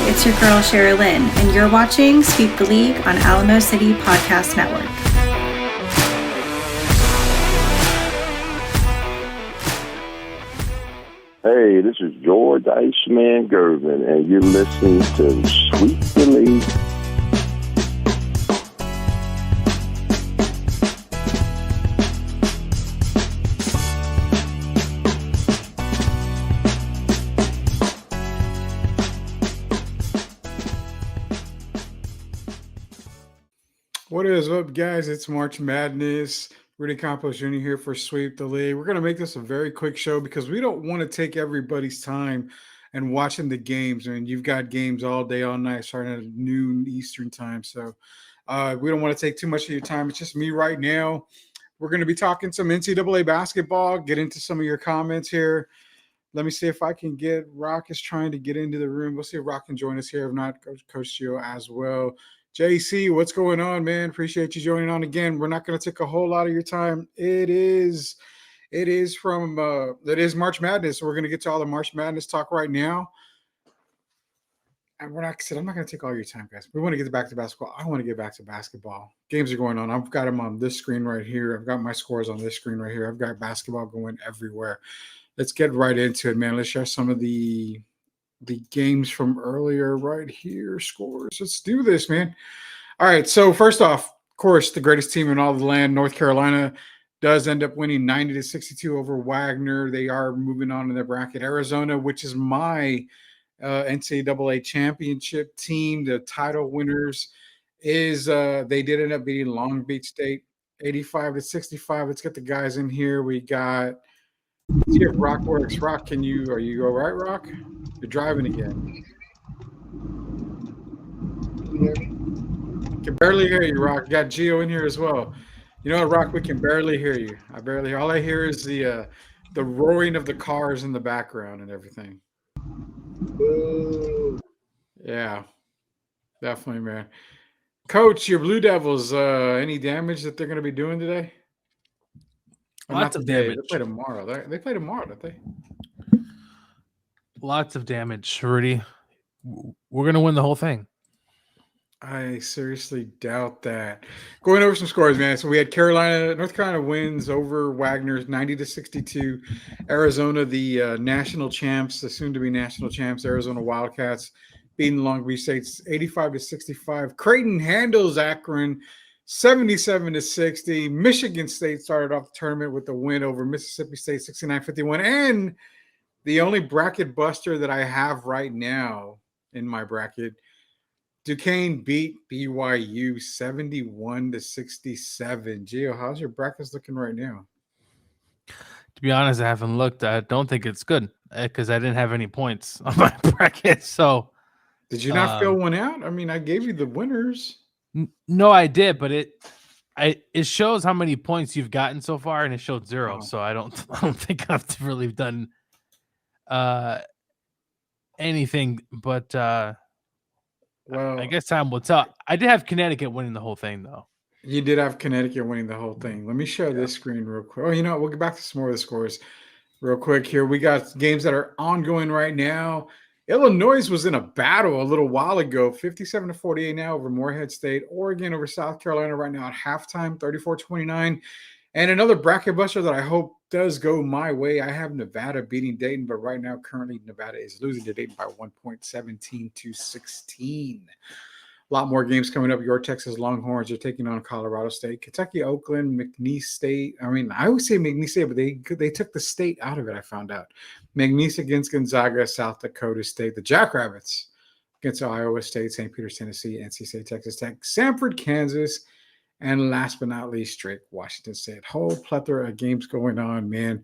it's your girl Sherry Lynn, and you're watching Sweep the League on Alamo City Podcast Network. Hey, this is George Iceman Gervin, and you're listening to Sweep the League. What is up, guys? It's March Madness. Rudy Campos Jr. here for Sweep the League. We're going to make this a very quick show because we don't want to take everybody's time and watching the games. I mean, you've got games all day, all night, starting at noon Eastern time. So we don't want to take too much of your time. It's just me right now. We're going to be talking some NCAA basketball, get into some of your comments here. Let me see if I can get Rock is trying to get into the room. We'll see if Rock can join us here. If not, Coach Gio as well. JC, what's going on, man? Appreciate you joining on again. We're not going to take a whole lot of your time. It is March Madness. So we're going to get to all the March Madness talk right now. And I'm not going to take all your time, guys. We want to get back to basketball. I want to get back to basketball. Games are going on. I've got them on this screen right here. I've got my scores on this screen right here. I've got basketball going everywhere. Let's get right into it, man. Let's share some of the games from earlier right here, scores. Let's do this, man. All right, so first off, of course, the greatest team in all the land, North Carolina, does end up winning 90-62 over Wagner. They are moving on in their bracket. Arizona, which is my NCAA championship team, the title winners, they did end up beating Long Beach State 85-65. Let's get the guys in here. We got – see if Rock works. Rock, are you all right, Rock? You're driving again. Can barely hear you, Rock. You got Gio in here as well. You know what, Rock? We can barely hear you. All I hear is the roaring of the cars in the background and everything. Yeah, definitely, man. Coach, your Blue Devils, any damage that they're going to be doing today? Lots of damage. They play tomorrow. They play tomorrow, don't they? Lots of damage, Rudy. We're going to win the whole thing. I seriously doubt that. Going over some scores, man. So we had North Carolina wins over Wagner's 90-62. Arizona, the national champs, the soon-to-be national champs, Arizona Wildcats, beating Long Beach State 85-65. Creighton handles Akron 77-60. Michigan State started off the tournament with the win over Mississippi State 69-51. And the only bracket buster that I have right now in my bracket, Duquesne beat BYU 71-67. Gio, how's your brackets looking right now? To be honest, I haven't looked. I don't think it's good because I didn't have any points on my bracket. So, did you not fill one out? I mean, I gave you the winners. No, I did, but it shows how many points you've gotten so far, and it showed 0. So I don't think I've really done anything. But well, I guess time will tell. I did have Connecticut winning the whole thing, though. You did have Connecticut winning the whole thing. Let me share this screen real quick. Oh, you know what? We'll get back to some more of the scores real quick here. We got games that are ongoing right now. Illinois was in a battle a little while ago, 57-48 now over Morehead State. Oregon over South Carolina right now at halftime, 34-29. And another bracket buster that I hope does go my way. I have Nevada beating Dayton, but right now currently Nevada is losing to Dayton by 1 point, 17-16. A lot more games coming up. Your Texas Longhorns are taking on Colorado State. Kentucky, Oakland, McNeese State. I mean, I always say McNeese State, but they took the state out of it, I found out. McNeese against Gonzaga, South Dakota State. The Jackrabbits against Iowa State, St. Peter's, Tennessee, NC State, Texas Tech, Sanford, Kansas, and last but not least, Drake, Washington State. Whole plethora of games going on, man.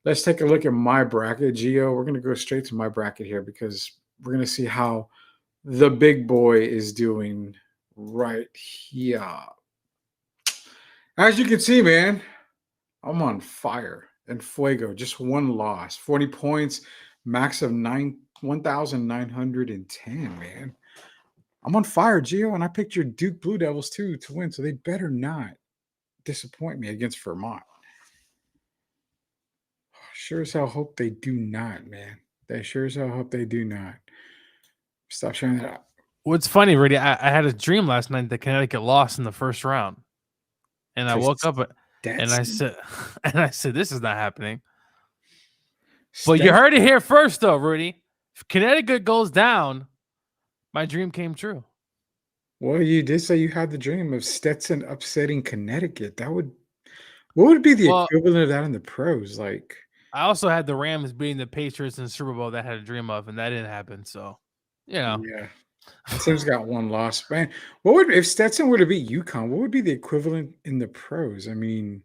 Let's take a look at my bracket. Gio, we're going to go straight to my bracket here because we're going to see how the big boy is doing right here. As you can see, man, I'm on fire and fuego. Just one loss, 40 points, max of 1,910, man. I'm on fire, Gio, and I picked your Duke Blue Devils too to win, so they better not disappoint me against Vermont. Sure as hell hope they do not, man. They sure as hell hope they do not. Stop sharing that. What's funny, Rudy? I had a dream last night that Connecticut lost in the first round, and I woke up and I said, "This is not happening." But you heard it here first, though, Rudy. If Connecticut goes down, my dream came true. Well, you did say you had the dream of Stetson upsetting Connecticut. What would be the equivalent of that in the pros? Like, I also had the Rams beating the Patriots in the Super Bowl that I had a dream of, and that didn't happen. So, yeah, that team's got one loss. Man, if Stetson were to beat UConn? What would be the equivalent in the pros? I mean,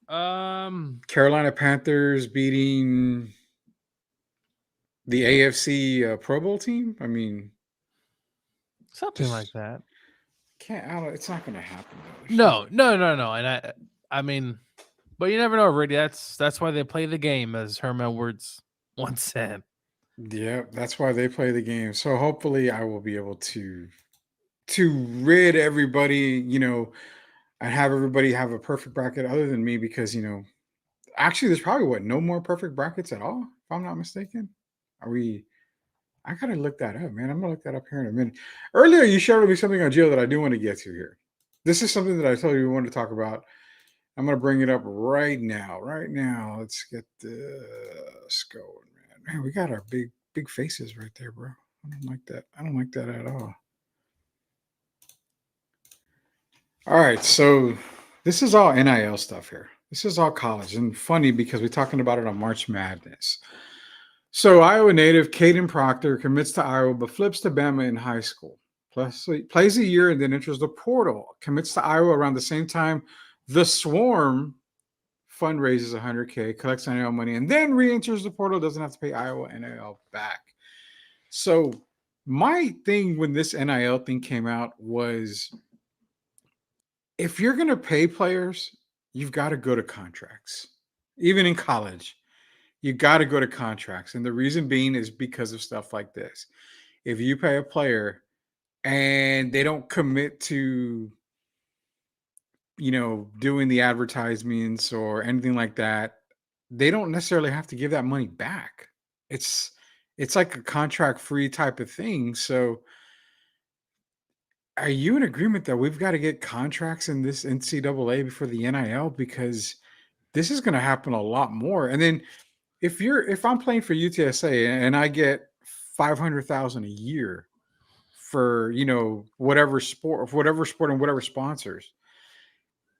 Carolina Panthers beating the AFC Pro Bowl team. I mean, something like that. It's not going to happen. Though. No. And I mean, but you never know, Rudy. That's why they play the game, as Herm Edwards once said. Yeah, that's why they play the game. So hopefully, I will be able to rid everybody, and have everybody have a perfect bracket other than me, because actually, there's probably no more perfect brackets at all, if I'm not mistaken. I gotta look that up, man. I'm gonna look that up here in a minute. Earlier, you shared with me something on Gio that I do want to get to here. This is something that I told you we wanted to talk about. I'm gonna bring it up right now. Right now, let's get this going, man. Man, we got our big faces right there, bro. I don't like that. I don't like that at all. All right, so this is all NIL stuff here. This is all college, and funny because we're talking about it on March Madness. So Iowa native Caden Proctor commits to Iowa but flips to Bama in high school. Plays a year and then enters the portal. Commits to Iowa around the same time the Swarm fundraises $100K, collects NIL money, and then re-enters the portal. Doesn't have to pay Iowa NIL back. So my thing when this NIL thing came out was, if you're going to pay players, you've got to go to contracts. Even in college, you got to go to contracts. And the reason being is because of stuff like this. If you pay a player and they don't commit to, doing the advertisements or anything like that, they don't necessarily have to give that money back. It's like a contract-free type of thing. So are you in agreement that we've got to get contracts in this NCAA before the NIL? Because this is going to happen a lot more. And then if I'm playing for UTSA and I get $500,000 a year for whatever sport and whatever sponsors,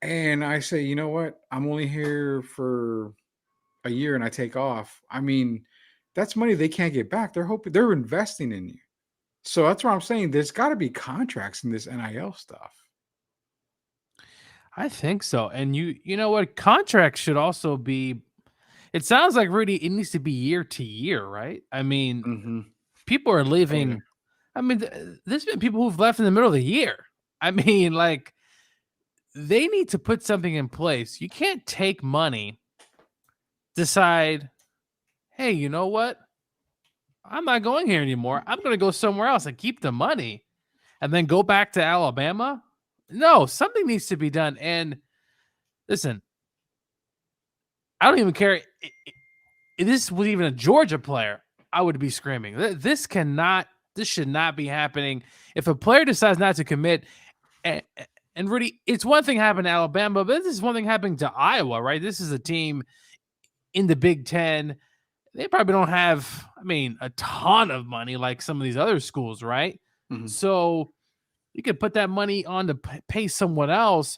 and I say, you know what, I'm only here for a year and I take off. I mean, that's money they can't get back. They're investing in you. So that's what I'm saying. There's got to be contracts in this NIL stuff. I think so. And you know what? Contracts should also be. It sounds like, Rudy, it needs to be year to year, right? I mean, people are leaving. Oh, yeah. I mean, there's been people who've left in the middle of the year. I mean, like, they need to put something in place. You can't take money, decide, hey, you know what? I'm not going here anymore. I'm going to go somewhere else and keep the money and then go back to Alabama. No, something needs to be done. And listen, I don't even care. If this was even a Georgia player, I would be screaming. This should not be happening. If a player decides not to commit, and Rudy, it's one thing happening to Alabama, but this is one thing happening to Iowa, right? This is a team in the Big Ten. They probably don't have, a ton of money like some of these other schools, right? Mm-hmm. So you could put that money on to pay someone else.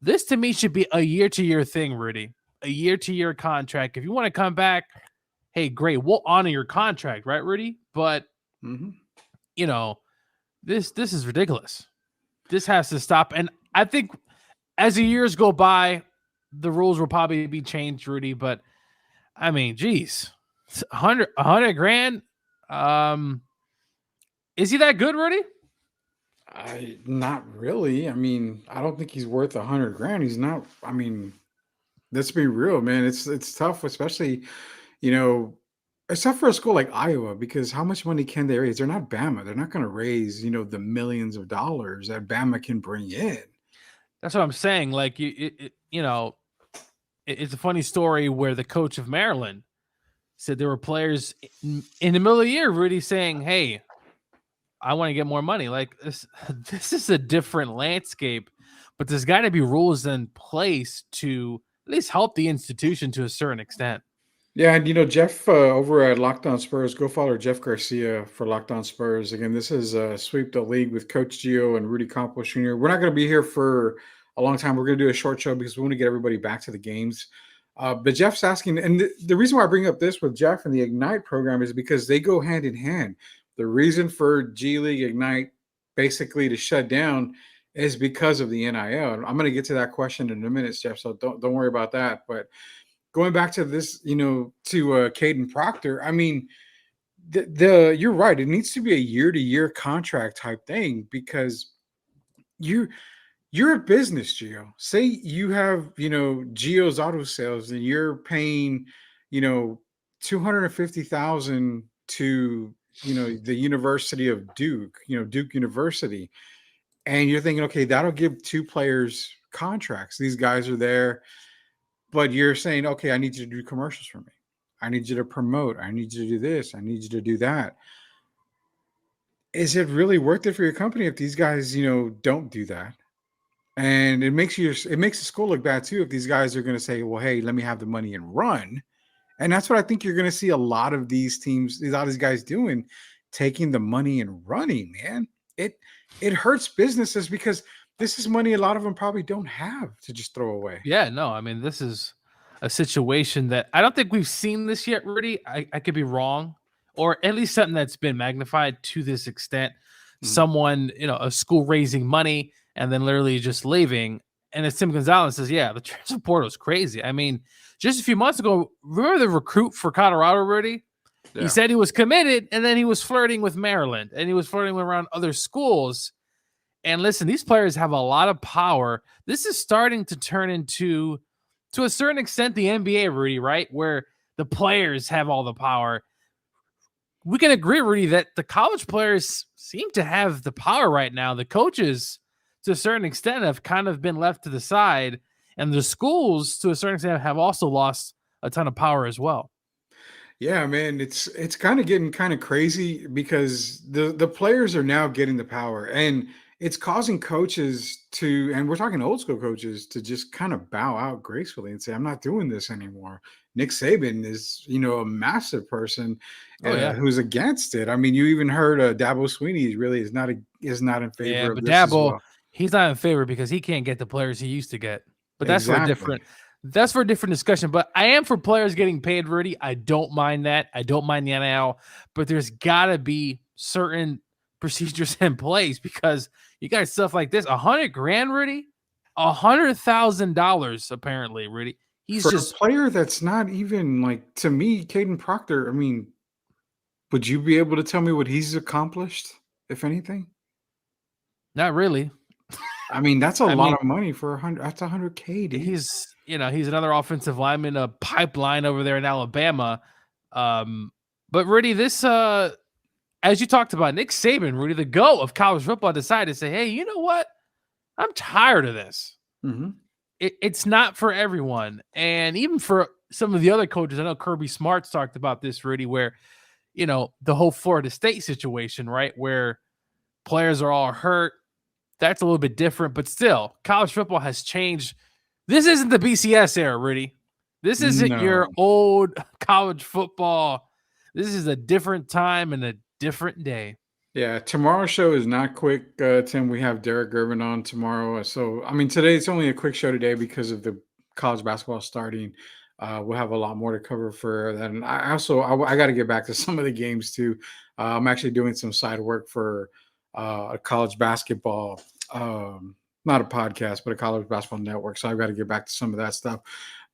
This, to me, should be a year-to-year thing, Rudy. A year-to-year contract. If you want to come back, hey, great. We'll honor your contract, right, Rudy? But, this is ridiculous. This has to stop. And I think as the years go by, the rules will probably be changed, Rudy. But, geez, $100 grand. Is he that good, Rudy? Not really. I don't think he's worth $100 grand. He's not. Let's be real, man. It's tough, especially, it's tough for a school like Iowa, because how much money can they raise? They're not Bama. They're not going to raise, the millions of dollars that Bama can bring in. That's what I'm saying. Like, it's a funny story where the coach of Maryland said there were players in the middle of the year, Rudy, saying, hey, I want to get more money. Like this, this is a different landscape, but there's got to be rules in place to at least help the institution to a certain extent. Yeah, and Jeff over at Locked On Spurs, go follow Jeff Garcia for Locked On Spurs. Again, this is Sweep the League with Coach Gio and Rudy Campos Jr. We're not going to be here for a long time. We're going to do a short show because we want to get everybody back to the games. But Jeff's asking, and the reason why I bring up this with Jeff and the Ignite program is because they go hand in hand. The reason for G League Ignite basically to shut down is because of the NIL. I'm going to get to that question in a minute, Jeff, so don't worry about that. But going back to this, to Caden Proctor, I mean, you're right. It needs to be a year-to-year contract type thing because you're a business, Gio. Say you have, Gio's Auto Sales and you're paying, $250,000 to, the University of Duke, Duke University. And you're thinking, okay, that'll give two players contracts. These guys are there. But you're saying, okay, I need you to do commercials for me. I need you to promote. I need you to do this. I need you to do that. Is it really worth it for your company if these guys, don't do that? And it makes the school look bad too if these guys are going to say, well, hey, let me have the money and run. And that's what I think you're going to see a lot of these teams, a lot of these guys doing, taking the money and running, man. It hurts businesses because this is money a lot of them probably don't have to just throw away. Yeah, no, I mean, this is a situation that I don't think we've seen this yet, Rudy. I could be wrong, or at least something that's been magnified to this extent. Mm-hmm. Someone, a school raising money and then literally just leaving. And as Tim Gonzalez says, yeah, the transfer portal is crazy. I mean, just a few months ago, remember the recruit for Colorado, Rudy? Yeah. He said he was committed, and then he was flirting with Maryland, and he was flirting around other schools. And listen, these players have a lot of power. This is starting to turn into, to a certain extent, the NBA, Rudy, right? Where the players have all the power. We can agree, Rudy, that the college players seem to have the power right now. The coaches, to a certain extent, have kind of been left to the side. And the schools, to a certain extent, have also lost a ton of power as well. Yeah, man, it's kind of getting kind of crazy because the players are now getting the power. And it's causing coaches to, and we're talking old school coaches, to just kind of bow out gracefully and say, I'm not doing this anymore. Nick Saban is, a massive person who's against it. I mean, you even heard Dabo Swinney really is not in favor of this Dabo, as well. He's not in favor because he can't get the players he used to get. But that's for a different discussion. But I am for players getting paid, Rudy. I don't mind that. I don't mind the NIL, but there's got to be certain procedures in place because you got stuff like this. $100,000, Rudy, $100,000 apparently, Rudy. He's for just a player that's not even like, to me, Caden Proctor. I mean, would you be able to tell me what he's accomplished, if anything? Not really. I mean, that's a lot of money for 100. That's $100K. Dude. He's another offensive lineman, a pipeline over there in Alabama. But Rudy, this as you talked about, Nick Saban, Rudy, the GOAT of college football, decided to say, hey, you know what? I'm tired of this. Mm-hmm. It's not for everyone. And even for some of the other coaches, I know Kirby Smart's talked about this, Rudy, where, the whole Florida State situation, right, where players are all hurt. That's a little bit different, but still, college football has changed. This isn't the BCS era, Rudy. This isn't your old college football. This is a different time and a different day. Yeah, tomorrow's show is not quick, Tim. We have Derek Gervin on tomorrow. So, I mean, today it's only a quick show today because of the college basketball starting. We'll have a lot more to cover for that. And I got to get back to some of the games too. I'm actually doing some side work for a college basketball, not a podcast, but a college basketball network. So I've got to get back to some of that stuff.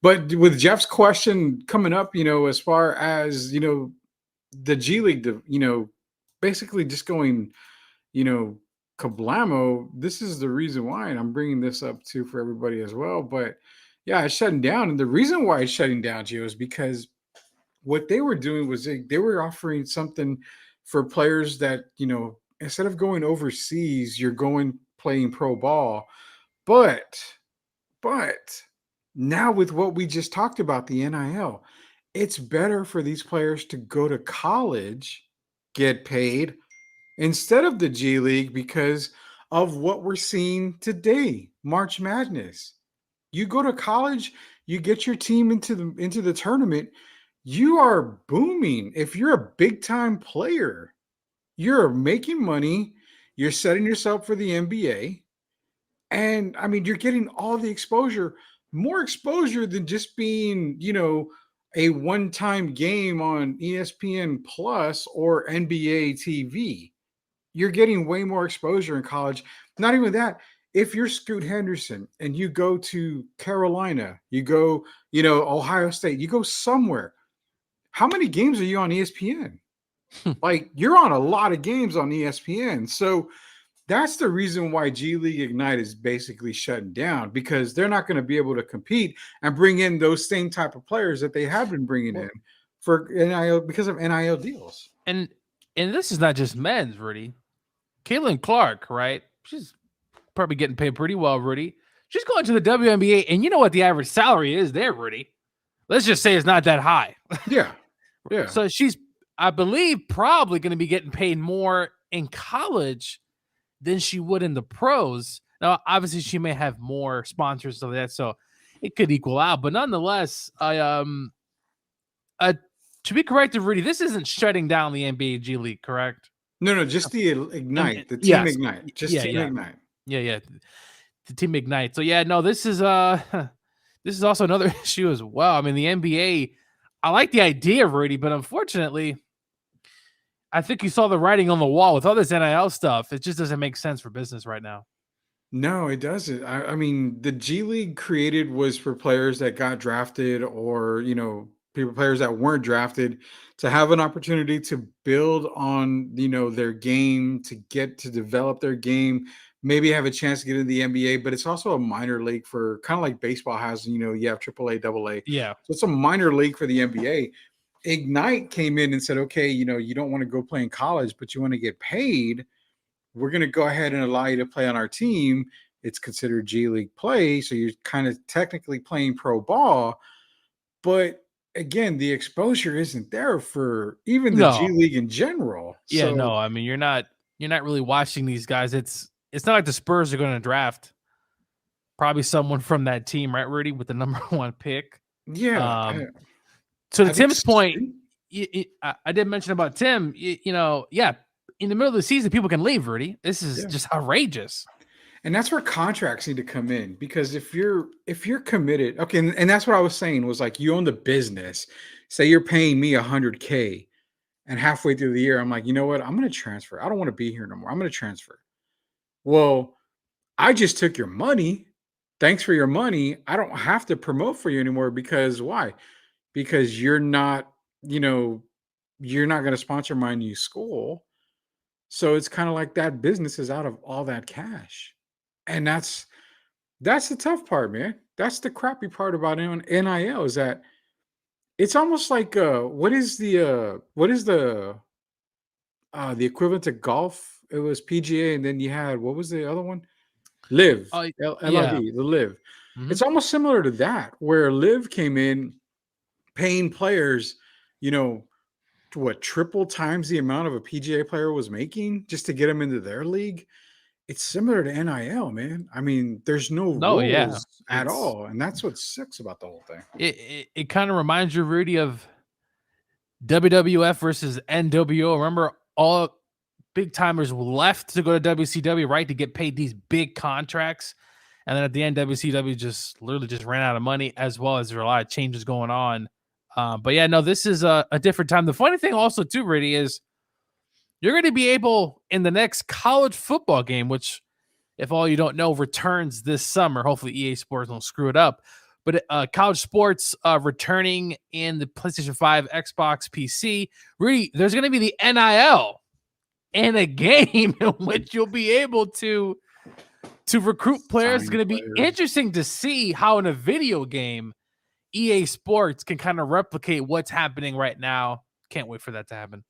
But with Jeff's question coming up, as far as, the G League, basically just going, kablamo, this is the reason why, and I'm bringing this up too for everybody as well. But yeah, it's shutting down. And the reason why it's shutting down, Gio, is because what they were doing was they were offering something for players that, instead of going overseas, you're going playing pro ball. But now with what we just talked about, the NIL, it's better for these players to go to college, get paid, instead of the G League because of what we're seeing today, March Madness. You go to college, you get your team into the tournament, you are booming. If you're a big time player, you're making money, you're setting yourself for the NBA, and I mean you're getting all the exposure, more exposure than just being, a one-time game on ESPN Plus or NBA TV. You're getting way more exposure in college. Not even that. If you're Scoot Henderson and you go to Carolina, you go, Ohio State, you go somewhere. How many games are you on ESPN? Like you're on a lot of games on ESPN. So that's the reason why G League Ignite is basically shutting down, because they're not going to be able to compete and bring in those same type of players that they have been bringing in for NIL because of NIL deals. And this is not just men's, Rudy. Caitlin Clark, right? She's probably getting paid pretty well, Rudy. She's going to the WNBA, and you know what the average salary is there, Rudy? Let's just say it's not that high. Yeah. Yeah. So she's, I believe, probably going to be getting paid more in college than she would in the pros. Now, obviously, she may have more sponsors of that, so it could equal out. But nonetheless, to be corrected, Rudy, this isn't shutting down the NBA G League, correct? No, just the Ignite, the team Ignite, just team Ignite. Yeah, the team Ignite. So yeah, no, this is also another issue as well. I mean, the NBA, I like the idea, Rudy, but unfortunately, I think you saw the writing on the wall with all this NIL stuff. It just doesn't make sense for business right now. No, it doesn't. I mean, the G League created was for players that got drafted or, players that weren't drafted to have an opportunity to build on, their game, to get to develop their game, maybe have a chance to get into the NBA, but it's also a minor league for kind of like baseball has, you have AAA, AA. Yeah. So it's a minor league for the NBA. Ignite came in and said, okay, you don't want to go play in college, but you want to get paid. We're going to go ahead and allow you to play on our team. It's considered G League play. So you're kind of technically playing pro ball. But again, the exposure isn't there for even the G League in general. Yeah, no, I mean, you're not really watching these guys. It's not like the Spurs are going to draft probably someone from that team, right, Rudy, with the number 1 pick. Yeah. So to Tim's point, I did mention about Tim, in the middle of the season, people can leave, Rudy. This is just outrageous. And that's where contracts need to come in, because if you're committed, okay, and that's what I was saying was like, you own the business. Say you're paying me $100K, and halfway through the year, I'm like, you know what? I'm going to transfer. I don't want to be here no more. I'm going to transfer. Well, I just took your money. Thanks for your money. I don't have to promote for you anymore, because why? Because you're not going to sponsor my new school. So it's kind of like that business is out of all that cash. And that's the tough part, man. That's the crappy part about NIL, is that it's almost like what is the equivalent to golf? It was PGA, and then you had, what was the other one? Live. LIV, the Live. Mm-hmm. It's almost similar to that, where Live came in paying players, triple times the amount of a PGA player was making just to get them into their league. It's similar to NIL, man. I mean, there's no rules at all, and that's what sucks about the whole thing. It kind of reminds you, Rudy, of WWF versus NWO. Remember, all big timers left to go to WCW, right, to get paid these big contracts, and then at the end, WCW just literally just ran out of money, as well as there are a lot of changes going on. But yeah, no, this is a different time. The funny thing also too, Rudy, is you're going to be able in the next college football game, which, if all you don't know, returns this summer. Hopefully EA Sports won't screw it up. But college sports returning in the PlayStation 5, Xbox, PC. Rudy, there's going to be the NIL in a game in which you'll be able to recruit players. It's going to be interesting to see how in a video game EA Sports can kind of replicate what's happening right now. Can't wait for that to happen.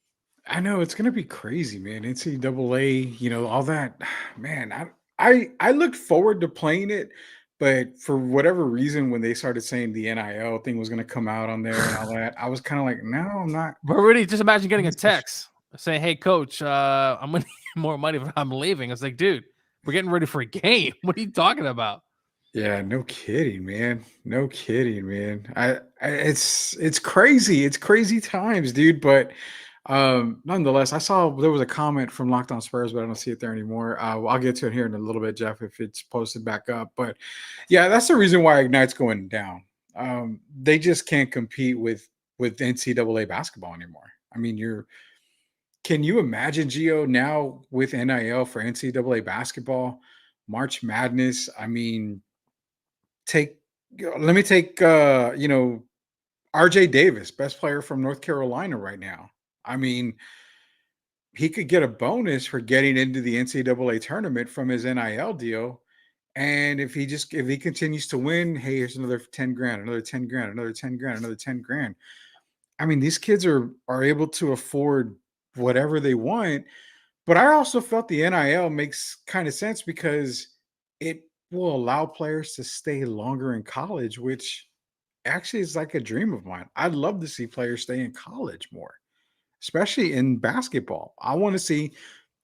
I know it's gonna be crazy, man. NCAA, all that, man. I looked forward to playing it, but for whatever reason, when they started saying the NIL thing was gonna come out on there and all that, I was kind of like, no, I'm not. But really, just imagine getting a text. saying, "Hey, coach, I'm gonna need more money if I'm leaving." I was like, "Dude, we're getting ready for a game. What are you talking about?" Yeah, no kidding, man. No kidding, man. It's crazy. It's crazy times, dude. But nonetheless, I saw there was a comment from Locked On Spurs, but I don't see it there anymore. I'll get to it here in a little bit, Jeff, if it's posted back up. But yeah, that's the reason why Ignite's going down. They just can't compete with NCAA basketball anymore. I mean, can you imagine, Gio, now with NIL for NCAA basketball, March Madness? I mean, take let me take RJ Davis, best player from North Carolina right now. I mean, he could get a bonus for getting into the NCAA tournament from his NIL deal. And if he continues to win, hey, here's another 10 grand, another 10 grand, another 10 grand, another 10 grand. I mean, these kids are able to afford whatever they want. But I also felt the NIL makes kind of sense because it will allow players to stay longer in college, which actually is like a dream of mine. I'd love to see players stay in college more, especially in basketball. I want to see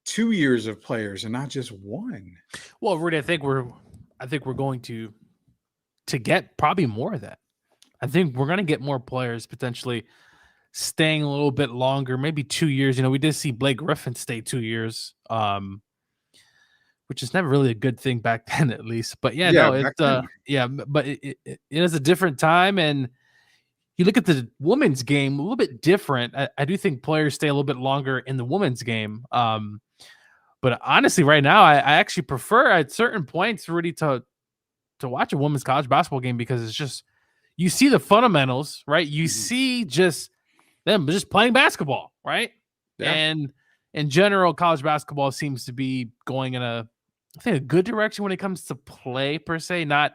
2 years of players and not just one. Well, Rudy, I think we're going to get probably more of that. I think we're going to get more players potentially staying a little bit longer, maybe 2 years. You know, we did see Blake Griffin stay 2 years, which is never really a good thing back then, at least. But yeah, Yeah, no, back then. but it is a different time, and you look at the women's game a little bit different. I do think players stay a little bit longer in the women's game. But honestly, right now, I actually prefer at certain points, Rudy, to watch a women's college basketball game because it's just you see the fundamentals, right? You see just them just playing basketball, right? Yeah. And in general, college basketball seems to be going in I think, a good direction when it comes to play per se. Not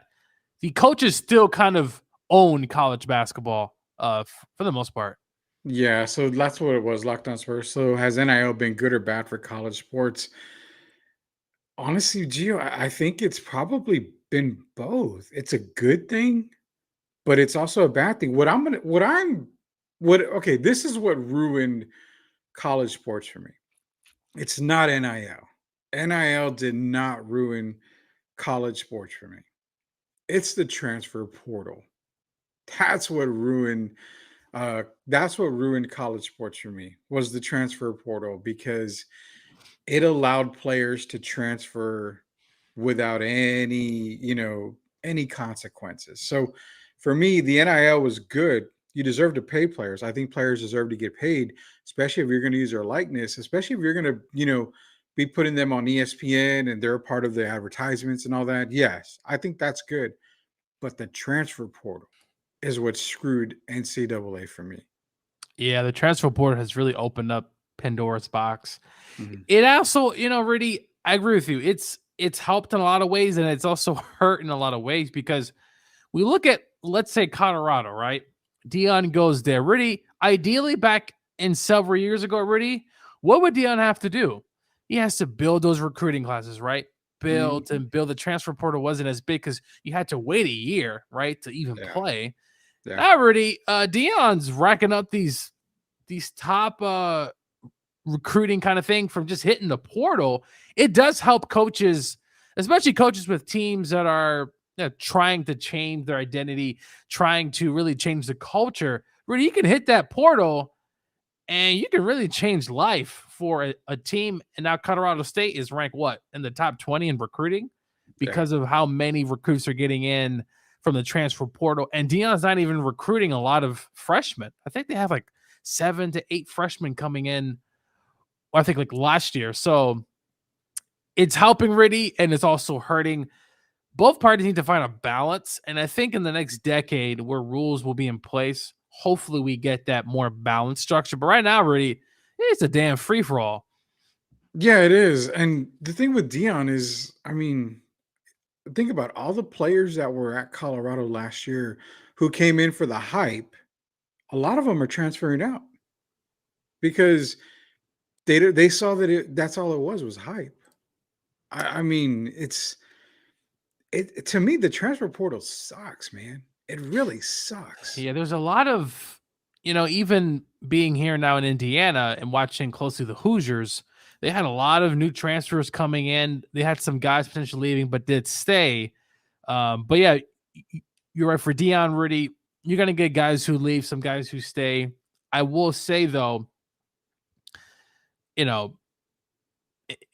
the coaches still kind of own college basketball for the most part. Yeah, so that's what it was, Locked On Spurs. So has NIL been good or bad for college sports? Honestly, Gio, I think it's probably been both. It's a good thing, but it's also a bad thing. Okay, this is what ruined college sports for me. It's not NIL. NIL did not ruin college sports for me. It's the transfer portal. That's what ruined college sports for me, was the transfer portal, because it allowed players to transfer without any consequences. So for me, the NIL was good. You deserve to pay players. I think players deserve to get paid, especially if you're going to use their likeness, especially if you're going to, be putting them on ESPN and they're a part of the advertisements and all that. Yes, I think that's good. But the transfer portal is what screwed NCAA for me. Yeah, the transfer portal has really opened up Pandora's box. Mhm. It also, Rudy, I agree with you. It's helped in a lot of ways, and it's also hurt in a lot of ways because we look at, let's say, Colorado, right? Dion goes there. Rudy, ideally back in several years ago, Rudy, what would Dion have to do? He has to build those recruiting classes, right? Build Mhm. and build. The transfer portal wasn't as big because you had to wait a year, right, to even Yeah. play. Yeah. Now, Rudy, Dion's racking up these top recruiting kind of thing from just hitting the portal. It does help coaches, especially coaches with teams that are trying to change their identity, trying to really change the culture. Rudy, you can hit that portal and you can really change life for a team. And now Colorado State is ranked what, in the top 20 in recruiting because of how many recruits are getting in from the transfer portal. And Dion's not even recruiting a lot of freshmen. I think they have like 7 to 8 freshmen coming in, I think, like last year. So it's helping Rudy and it's also hurting. Both parties need to find a balance. And I think in the next decade where rules will be in place, hopefully we get that more balanced structure. But right now, Rudy, it's a damn free for all. Yeah, it is. And the thing with Dion is, I mean, think about all the players that were at Colorado last year who came in for the hype. A lot of them are transferring out because they saw that that's all it was hype. I mean, it to me, the transfer portal sucks, man. It really sucks. Yeah, there's a lot of even being here now in Indiana and watching closely the Hoosiers, they had a lot of new transfers coming in. They had some guys potentially leaving, but did stay. But yeah, you're right. For Dion Rudy, you're going to get guys who leave, some guys who stay. I will say, though, it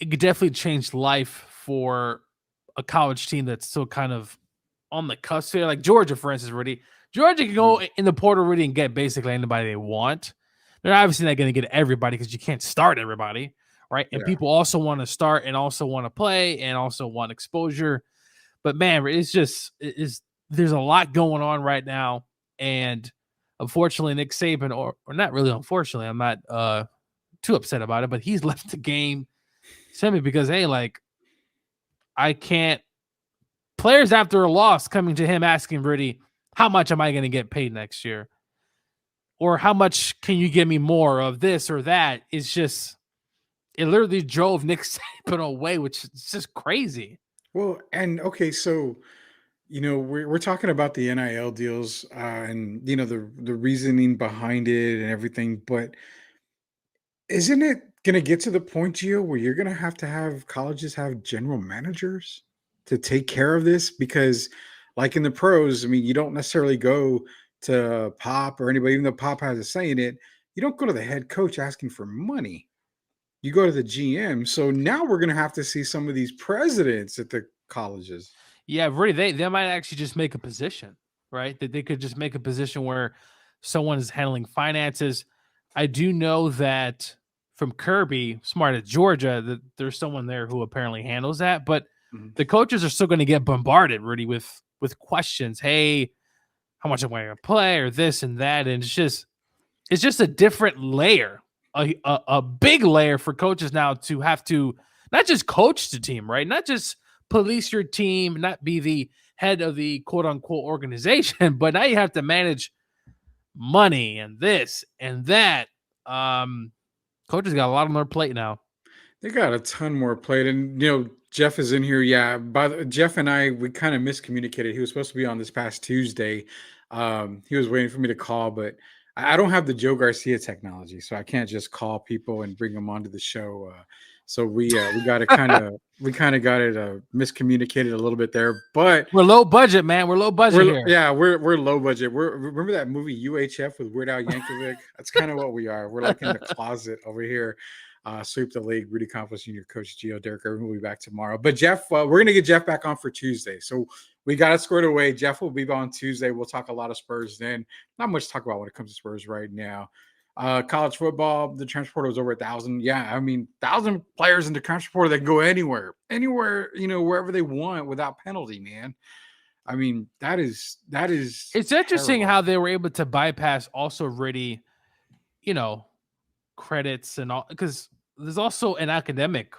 could definitely change life for a college team that's still kind of on the cusp here. Like Georgia, for instance, Rudy. Georgia can go in the portal really and get basically anybody they want. They're obviously not going to get everybody because you can't start everybody, right? And people also want to start and also want to play and also want exposure. But man, there's a lot going on right now. And unfortunately, Nick Saban, or not really unfortunately, I'm not too upset about it, but he's left the game simply because, hey, like, I can't. Players after a loss coming to him asking Rudy, how much am I going to get paid next year? Or how much can you give me more of this or that? It's just, it literally drove Nick Saban away, which is just crazy. Well, and okay, so we're talking about the NIL deals and the reasoning behind it and everything, but isn't it going to get to the point, Gio, where you're going to have colleges have general managers to take care of this? Because, like in the pros, I mean, you don't necessarily go to Pop or anybody, even though Pop has a say in it. You don't go to the head coach asking for money. You go to the GM. So now we're going to have to see some of these presidents at the colleges. Yeah, really, they might actually just make a position, right? That they could just make a position where someone is handling finances. I do know that from Kirby, smart at Georgia, that there's someone there who apparently handles that. But the coaches are still going to get bombarded, really, with questions. Hey, how much am I going to play, or this and that? And it's just a different layer, a big layer for coaches now to have to not just coach the team, right? Not just police your team, not be the head of the quote unquote organization, but now you have to manage money and this and that. Coaches got a lot on their plate now. They got a ton more plate, and Jeff is in here. Yeah, Jeff and I, we kind of miscommunicated. He was supposed to be on this past Tuesday. He was waiting for me to call, but I don't have the Joe Garcia technology, so I can't just call people and bring them onto the show. So we got to got it miscommunicated a little bit there, but we're low budget, man. We're low budget here. Yeah, we're low budget. Remember that movie UHF with Weird Al Yankovic? That's kind of what we are. We're like in the closet over here. Sweep the league. Rudy Campos, Jr., Coach Gio, Derek Irvin will be back tomorrow. But Jeff, we're gonna get Jeff back on for Tuesday. So we got it squared away. Jeff will be on Tuesday. We'll talk a lot of Spurs then. Not much to talk about when it comes to Spurs right now. College football, the transfer portal is over 1,000. Yeah, I mean, 1,000 players in the transfer portal that can go anywhere, wherever they want without penalty, man. I mean, that is. It's interesting how they were able to bypass also really, credits and all, because there's also an academic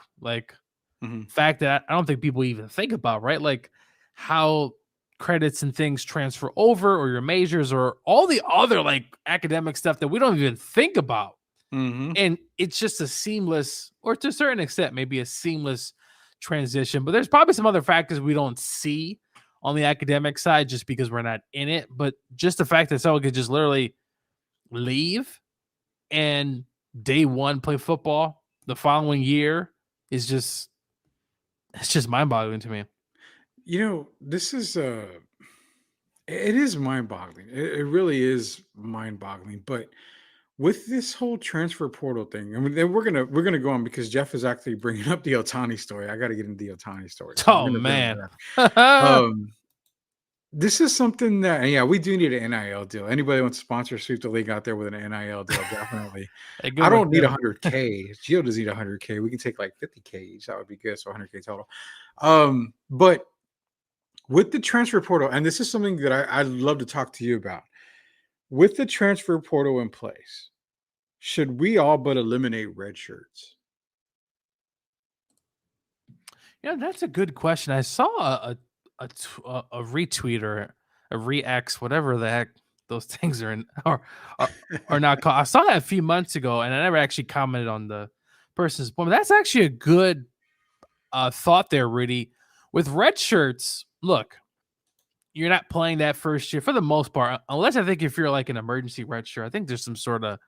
fact that I don't think people even think about, right? Like how credits and things transfer over, or your majors, or all the other academic stuff that we don't even think about. And it's just a seamless, or to a certain extent, maybe a seamless transition. But there's probably some other factors we don't see on the academic side just because we're not in it. But just the fact that someone could just literally leave and day one play football the following year is just mind-boggling to me. This is it is mind-boggling. It really is mind-boggling. But with this whole transfer portal thing, I mean, we're gonna go on because Jeff is actually bringing up the Ohtani story. I got to get into the Ohtani story. So man, this is something that we do need an NIL deal. Anybody wants to sponsor Sweep the League out there with an NIL deal, definitely. I don't need 100K. Gio doesn't need 100K. We can take like 50K each. That would be good. So 100K total. But with the transfer portal, and this is something that I'd love to talk to you about. With the transfer portal in place, should we all but eliminate red shirts? Yeah, that's a good question. I saw a retweet or a re-X, whatever the heck those things are in, or not called. I saw that a few months ago, and I never actually commented on the person's point. But that's actually a good thought there, Rudy. With red shirts, look, you're not playing that first year for the most part, unless I think if you're like an emergency redshirt. I think there's some sort of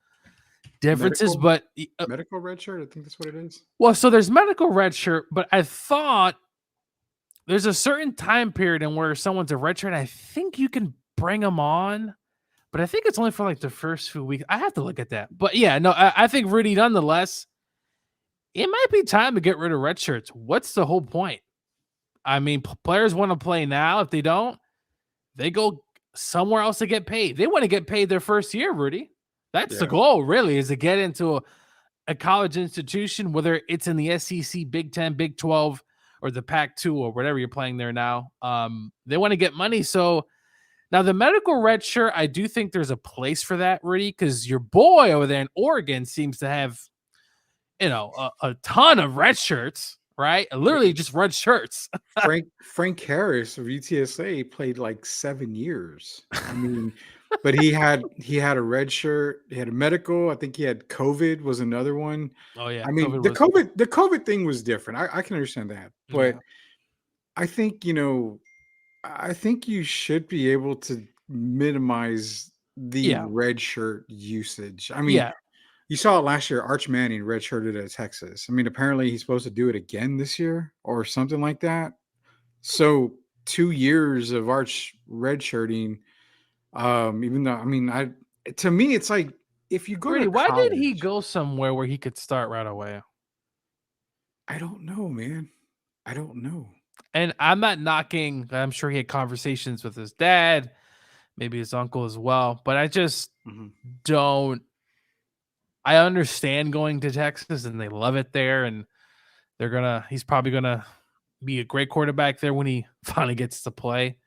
differences, medical redshirt. I think that's what it is. Well, so there's medical redshirt, but I thought there's a certain time period in where someone's a redshirt. I think you can bring them on, but I think it's only for like the first few weeks. I have to look at that. But yeah, no, I think Rudy, nonetheless, it might be time to get rid of red shirts. What's the whole point? I mean, players want to play now. If they don't, they go somewhere else to get paid. They want to get paid their first year, Rudy. That's the goal, really, is to get into a college institution, whether it's in the SEC, Big 10, Big 12, or the Pac-2 or whatever you're playing there now. They want to get money. So now the medical red shirt, I do think there's a place for that, Rudy, because your boy over there in Oregon seems to have, a ton of red shirts, right? Literally just red shirts. Frank Harris of UTSA played like 7 years. I mean, but he had a red shirt. He had a medical. I think he had COVID was another one. Oh yeah. I mean, the COVID thing was different. I can understand that, but I think I think you should be able to minimize the red shirt usage. I mean, you saw it last year. Arch Manning redshirted at Texas. I mean, apparently he's supposed to do it again this year or something like that. So 2 years of Arch redshirting. Even though, I mean, to me, it's like if you go to why college, did he go somewhere where he could start right away? I don't know, man. I don't know. And I'm not knocking. I'm sure he had conversations with his dad, maybe his uncle as well. But I just don't. I understand going to Texas and they love it there, and he's probably gonna be a great quarterback there when he finally gets to play.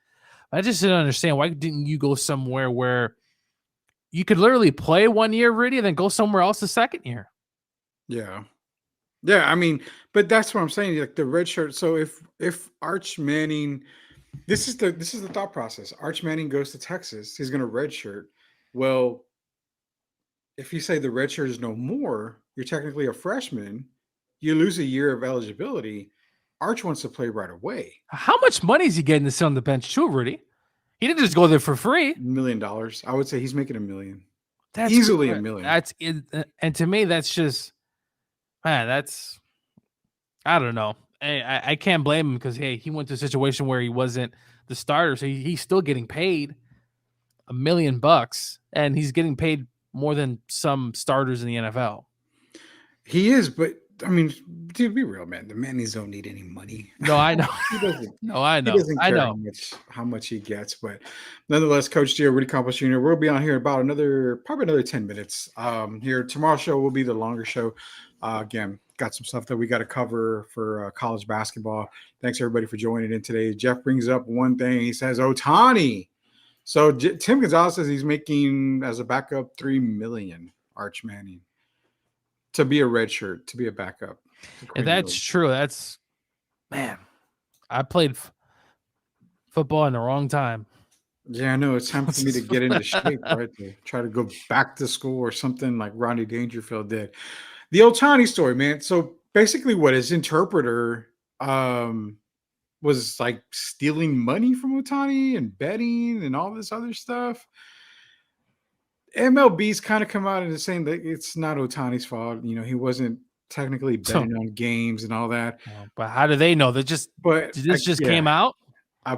I just didn't understand, why didn't you go somewhere where you could literally play 1 year, Rudy, and then go somewhere else the second year? Yeah. I mean, but that's what I'm saying. Like the red shirt. So if Arch Manning, this is the thought process. Arch Manning goes to Texas. He's going to redshirt. Well, if you say the red shirt is no more, you're technically a freshman. You lose a year of eligibility. Arch wants to play right away. How much money is he getting to sit on the bench too, Rudy? He didn't just go there for free. $1 million. I would say he's making $1 million. That's easily $1 million. That's it, and to me, that's just, man. That's, I don't know. I can't blame him because he went to a situation where he wasn't the starter, so he's still getting paid $1 million, and he's getting paid more than some starters in the NFL. He is, but I mean, dude, be real, man. The Mannings don't need any money. No, I know. He doesn't. No, I know. He doesn't care how much he gets, but nonetheless, Coach Gio, Rudy Campos Jr. We'll be on here about probably another 10 minutes. Here tomorrow's show will be the longer show. Again, got some stuff that we got to cover for college basketball. Thanks everybody for joining in today. Jeff brings up one thing. He says Ohtani. So Tim Gonzalez says he's making as a backup $3 million. Arch Manning. To be a red shirt, to be a backup. And that's true. That's, man, I played football in the wrong time. Yeah, I know. It's time for me to get into shape, right? To try to go back to school or something like Rodney Dangerfield did. The Ohtani story, man. So basically what his interpreter was like stealing money from Ohtani and betting and all this other stuff. MLB's kind of come out and saying that it's not Ohtani's fault. He wasn't technically betting on games and all that. But how do they know? This just came out? I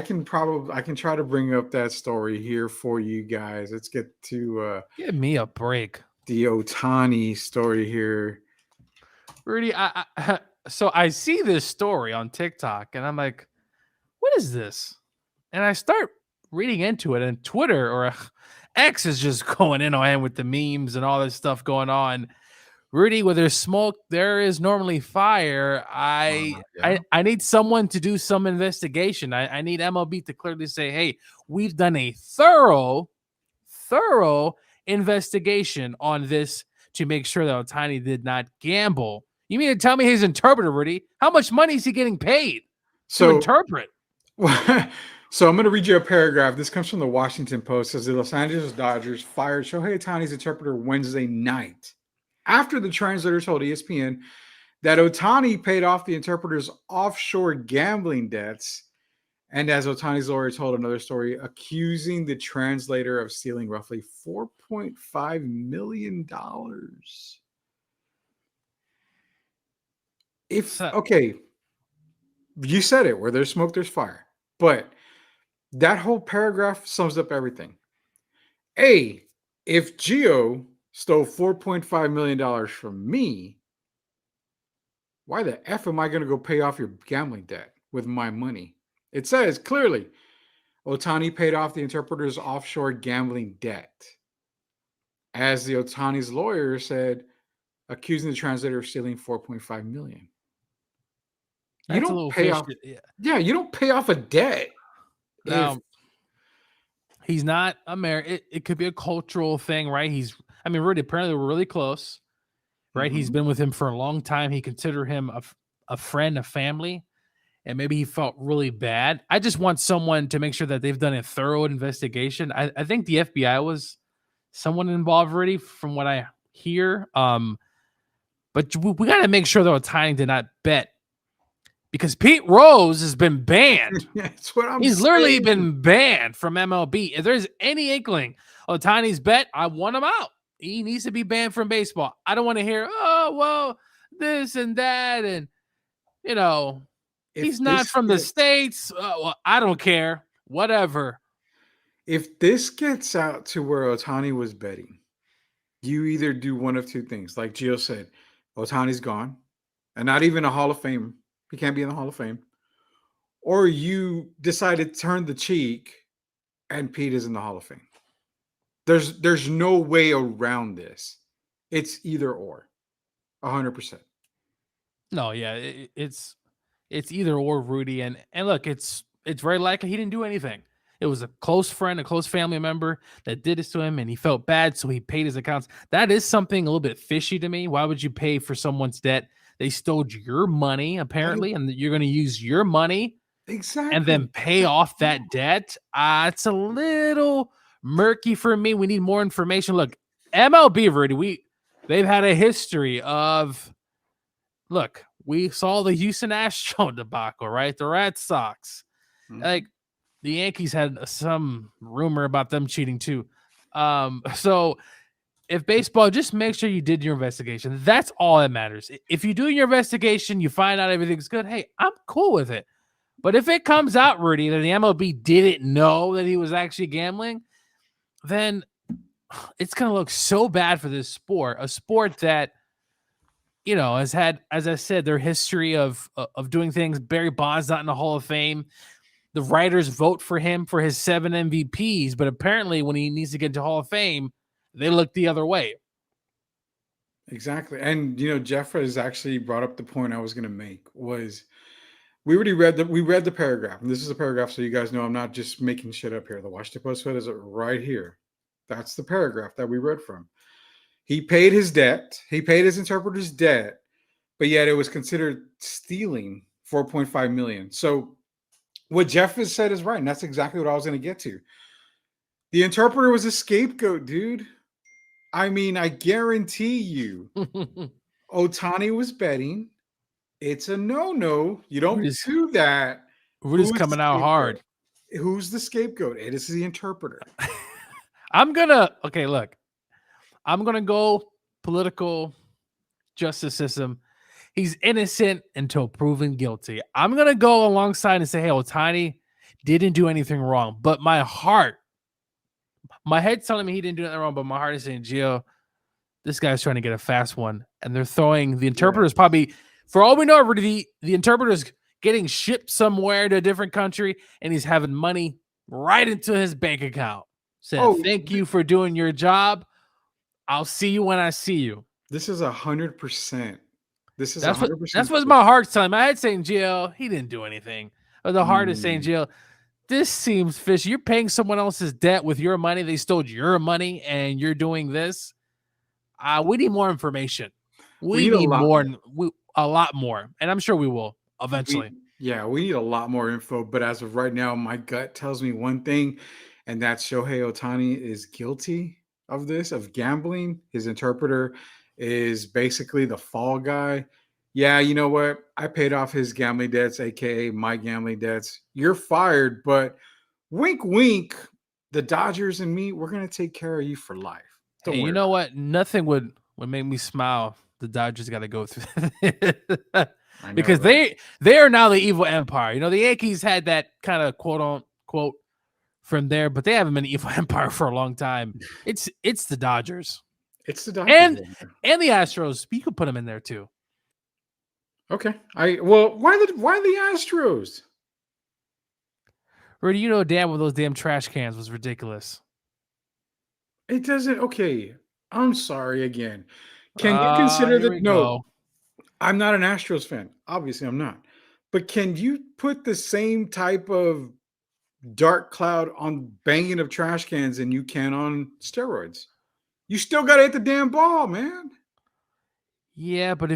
can try to bring up that story here for you guys. Let's get to give me a break. The Ohtani story here. Rudy, so I see this story on TikTok and I'm like, what is this? And I start reading into it, and Twitter or X is just going in on him with the memes and all this stuff going on. Rudy, where there's smoke, there is normally fire. I need someone to do some investigation. I need MLB to clearly say, hey, we've done a thorough investigation on this to make sure that Ohtani did not gamble. You mean to tell me his interpreter, Rudy, how much money is he getting paid to interpret? So I'm going to read you a paragraph. This comes from the Washington Post. It says the Los Angeles Dodgers fired Shohei Ohtani's interpreter Wednesday night after the translator told ESPN that Ohtani paid off the interpreter's offshore gambling debts And as Otani's lawyer told another story, accusing the translator of stealing roughly $4.5 million. Okay, you said it, where there's smoke, there's fire. But that whole paragraph sums up everything. If Gio stole $4.5 million from me, why the F am I going to go pay off your gambling debt with my money? It says clearly, Otani paid off the interpreter's offshore gambling debt. As the Otani's lawyer said, accusing the translator of stealing $4.5 million. You don't pay off. Yeah, you don't pay off a debt. Now, he's not American. It could be a cultural thing, right? Rudy, apparently we're really close, right? Mm-hmm. He's been with him for a long time. He considered him a friend, a family, and maybe he felt really bad. I just want someone to make sure that they've done a thorough investigation. I think the FBI was someone involved already, from what I hear. But we got to make sure that Otani did not bet, because Pete Rose has been banned. That's what I'm saying. He's literally been banned from MLB. If there's any inkling Otani's bet, I want him out. He needs to be banned from baseball. I don't want to hear, oh, well, this and that. And, he's not from the States. Well, I don't care. Whatever. If this gets out to where Otani was betting, you either do one of two things. Like Gio said, Otani's gone, and not even a Hall of Fame. He can't be in the Hall of Fame. Or you decide to turn the cheek and Pete is in the Hall of Fame. There's no way around this. It's either or. 100%. No, yeah, it's either or, Rudy. And look, it's very likely he didn't do anything. It was a close friend, a close family member that did this to him, and he felt bad, so he paid his accounts. That is something a little bit fishy to me. Why would you pay for someone's debt? They stole your money, apparently, and you're going to use your money and then pay off that debt. It's a little murky for me. We need more information. Look, MLB, Rudy, they've had a history of, look, we saw the Houston Astros debacle, right? The Red Sox. Mm-hmm. Like, the Yankees had some rumor about them cheating too. So if baseball, just make sure you did your investigation. That's all that matters. If you do your investigation, you find out everything's good, hey, I'm cool with it. But if it comes out, Rudy, that the MLB didn't know that he was actually gambling, then it's going to look so bad for this sport, a sport that, has had, as I said, their history of doing things. Barry Bonds not in the Hall of Fame. The writers vote for him for his 7 MVPs, but apparently when he needs to get into Hall of Fame, they look the other way. Exactly. And, Jeff has actually brought up the point I was going to make was we read the paragraph. And this is a paragraph, so you guys know I'm not just making shit up here. The Washington Post says it right here. That's the paragraph that we read from. He paid his debt. He paid his interpreter's debt, but yet it was considered stealing $4.5 million. So what Jeff has said is right, and that's exactly what I was going to get to. The interpreter was a scapegoat, dude. I guarantee you, Otani was betting. It's a no-no. You don't do that. Rudy's coming out hard. Who's the scapegoat? It is the interpreter. I'm going to go political justice system. He's innocent until proven guilty. I'm going to go alongside and say, hey, Otani didn't do anything wrong. But my head's telling me he didn't do anything wrong, but my heart is saying, Gio, this guy's trying to get a fast one. And they're throwing the interpreter's probably, for all we know, the interpreter's getting shipped somewhere to a different country, and he's having money right into his bank account. Said, thank you for doing your job. I'll see you when I see you. This is 100%. This is that's 100%. That's what my heart's telling me. My head's saying, Gio, he didn't do anything. But the heart is saying, Gio, this seems fishy. You're paying someone else's debt with your money. They stole your money, and you're doing this. We need more information. We need more. A lot more. And I'm sure we will eventually. We need a lot more info. But as of right now, my gut tells me one thing, and that's Shohei Ohtani is guilty of this, of gambling. His interpreter is basically the fall guy. Yeah, you know what? I paid off his gambling debts, aka my gambling debts. You're fired, but wink, wink. The Dodgers and me, we're gonna take care of you for life. Don't Hey, you worry know about what? Nothing would make me smile. The Dodgers got to go through it. I know, because right? they are now the evil empire. You know, the Yankees had that kind of quote unquote from there, but they haven't been an evil empire for a long time. It's the Dodgers It's the Dodgers. and and the Astros. You could put them in there too. Okay. Why the Astros? Rudy, you know damn well those damn trash cans was ridiculous. It doesn't. Okay. I'm sorry again. Can you consider Here that? we No, go. I'm not an Astros fan. Obviously, I'm not. But can you put the same type of dark cloud on banging of trash cans than you can on steroids? You still got to hit the damn ball, man. Yeah, but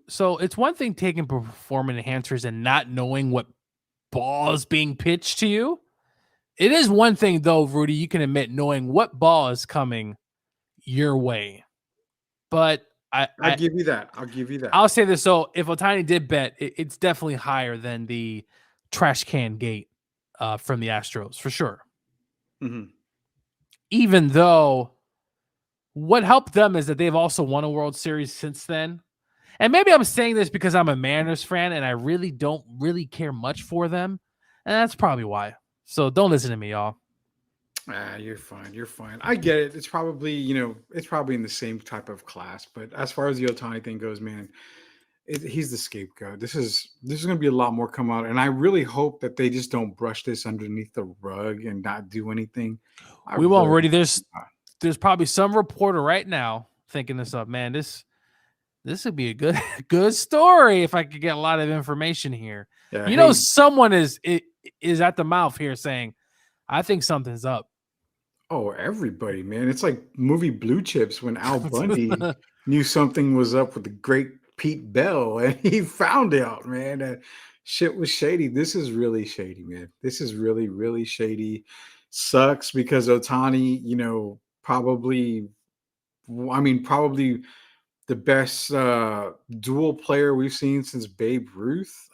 so it's one thing taking performance enhancers and not knowing what ball is being pitched to you. It is one thing though, Rudy, you can admit knowing what ball is coming your way. But I'll give you that. I'll give you that. I'll say this. So if Ohtani did bet, it's definitely higher than the trash can gate from the Astros for sure. Mm-hmm. Even though what helped them is that they've also won a World Series since then. And maybe I'm saying this because I'm a Mariners fan and I really don't really care much for them. And that's probably why. So don't listen to me, y'all. You're fine. You're fine. I get it. It's probably, it's probably in the same type of class. But as far as the Ohtani thing goes, man, he's the scapegoat. This is going to be a lot more come out. And I really hope that they just don't brush this underneath the rug and not do anything. We won't, Rudy. There's probably some reporter right now thinking this up. Man, this would be a good story if I could get a lot of information here. Yeah, someone is at the mouth here saying, I think something's up. Oh, everybody, man. It's like movie Blue Chips when Al Bundy knew something was up with the great Pete Bell and he found out, man, that shit was shady. This is really shady, man. This is really, really shady. Sucks because Ohtani, probably the best dual player we've seen since Babe Ruth.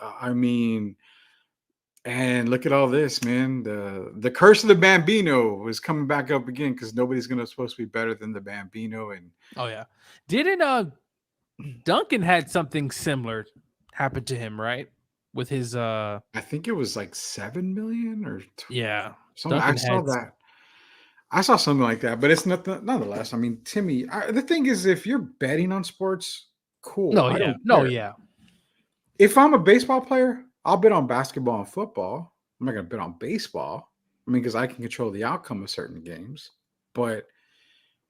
And look at all this, man. The curse of the Bambino is coming back up again because nobody's supposed to be better than the Bambino. And oh yeah, didn't Duncan had something similar happen to him, right? With his I think it was like 7 million or yeah. Something. I saw that. I saw something like that, but it's nonetheless. I mean, Timmy. The thing is, if you're betting on sports, cool. No, yeah. If I'm a baseball player, I'll bet on basketball and football. I'm not going to bet on baseball. I mean, because I can control the outcome of certain games. But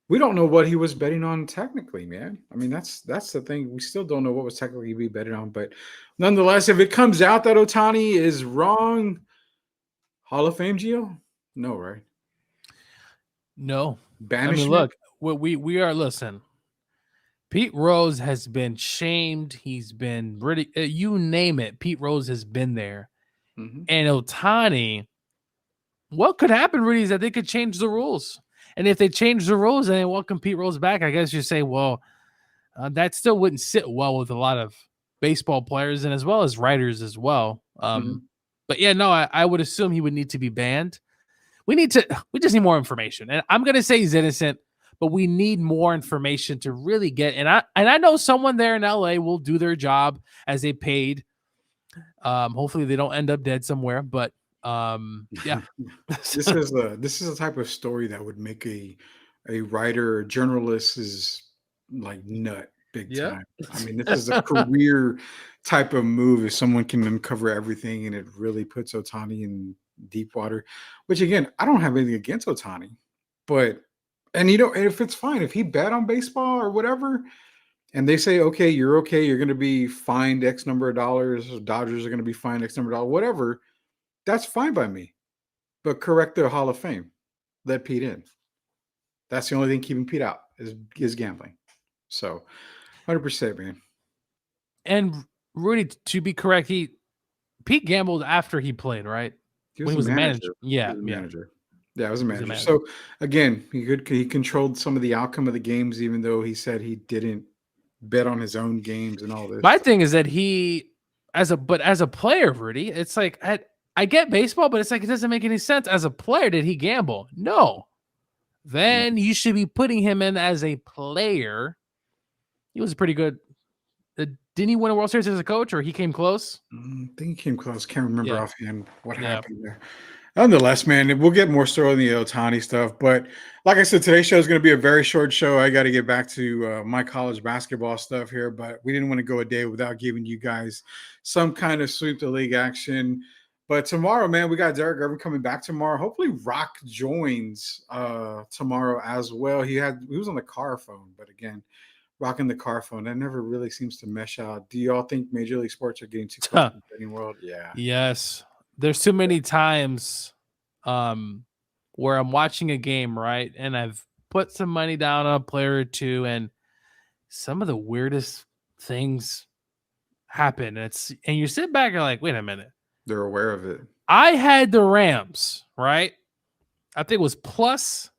we don't know what he was betting on technically, man. I mean, that's the thing. We still don't know what was technically be betting on. But nonetheless, if it comes out that Ohtani is wrong, Hall of Fame, Gio? No, right? No. Banishment? I mean, look, we are, listen. Pete Rose has been shamed. He's been really, you name it. Pete Rose has been there. Mm-hmm. And Ohtani, what could happen, Rudy, is that they could change the rules. And if they change the rules and they welcome Pete Rose back, I guess you say, well, that still wouldn't sit well with a lot of baseball players and as well as writers as well. But yeah, no, I would assume he would need to be banned. We just need more information. And I'm going to say he's innocent, but we need more information to really get. And I know someone there in LA will do their job as they paid. Hopefully they don't end up dead somewhere, but yeah. This is a type of story that would make a writer or journalist is like nut big time. I mean, this is a career type of move if someone can uncover everything and it really puts Ohtani in deep water, which again, I don't have anything against Ohtani, but if it's fine, if he bet on baseball or whatever, and they say, okay, you're going to be fined X number of dollars, Dodgers are going to be fined X number of dollars, whatever, that's fine by me. But correct the Hall of Fame. Let Pete in. That's the only thing keeping Pete out is gambling. So 100%, man. And Rudy, to be correct, Pete gambled after he played, right? When he was a manager. Yeah, manager. Yeah, it was a manager. So again, he controlled some of the outcome of the games, even though he said he didn't bet on his own games and all this. My thing is that as a player, Rudy, it's like I get baseball, but it's like it doesn't make any sense. As a player, did he gamble? No. Then you should be putting him in as a player. He was pretty good. Didn't he win a World Series as a coach, or he came close? I think he came close. Can't remember offhand what happened there. Nonetheless, man, we'll get more story on the Ohtani stuff. But like I said, today's show is going to be a very short show. I got to get back to my college basketball stuff here, but we didn't want to go a day without giving you guys some kind of sweep the league action. But tomorrow, man, we got Derek Irvin coming back tomorrow. Hopefully, Rock joins tomorrow as well. He was on the car phone, but again, rocking the car phone, that never really seems to mesh out. Do y'all think Major League Sports are getting too close to the betting world? Yeah. Yes. There's too many times where I'm watching a game, right? And I've put some money down on a player or two, and some of the weirdest things happen. And you sit back and you're like, wait a minute. They're aware of it. I had the Rams, right? I think it was plus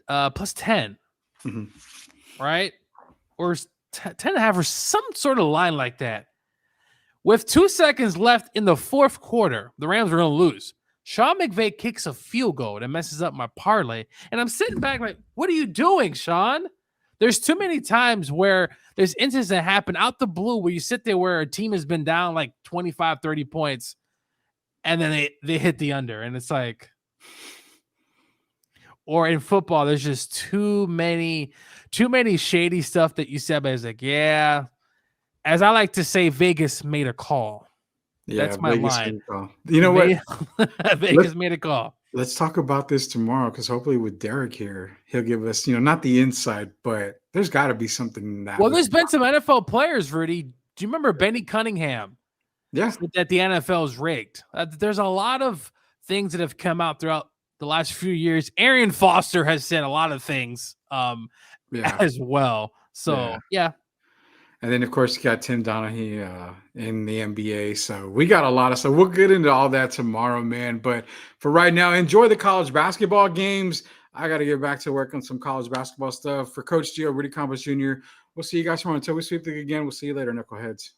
10, right? Or 10 and a half or some sort of line like that. With 2 seconds left in the fourth quarter, the Rams were going to lose. Sean McVay kicks a field goal that messes up my parlay. And I'm sitting back like, what are you doing, Sean? There's too many times where there's instances that happen out the blue where you sit there where a team has been down like 25, 30 points, and then they hit the under. And it's like, or in football, there's just too many shady stuff that you said, but it's like, yeah, as I like to say, Vegas made a call. Yeah, that's my line. You know what? Vegas made a call. Let's talk about this tomorrow, because hopefully with Derek here, he'll give us, not the insight, but there's got to be something in that. Well, there's been some NFL players, Rudy. Do you remember Benny Cunningham? Yeah. That the NFL is rigged. There's a lot of things that have come out throughout the last few years. Arian Foster has said a lot of things as well. So, yeah. And then, of course, you got Tim Donaghy in the NBA. So we got a lot of stuff. We'll get into all that tomorrow, man. But for right now, enjoy the college basketball games. I got to get back to work on some college basketball stuff. For Coach Gio, Rudy Campos Jr., we'll see you guys tomorrow. Until we sweep the league again, we'll see you later, Knuckleheads.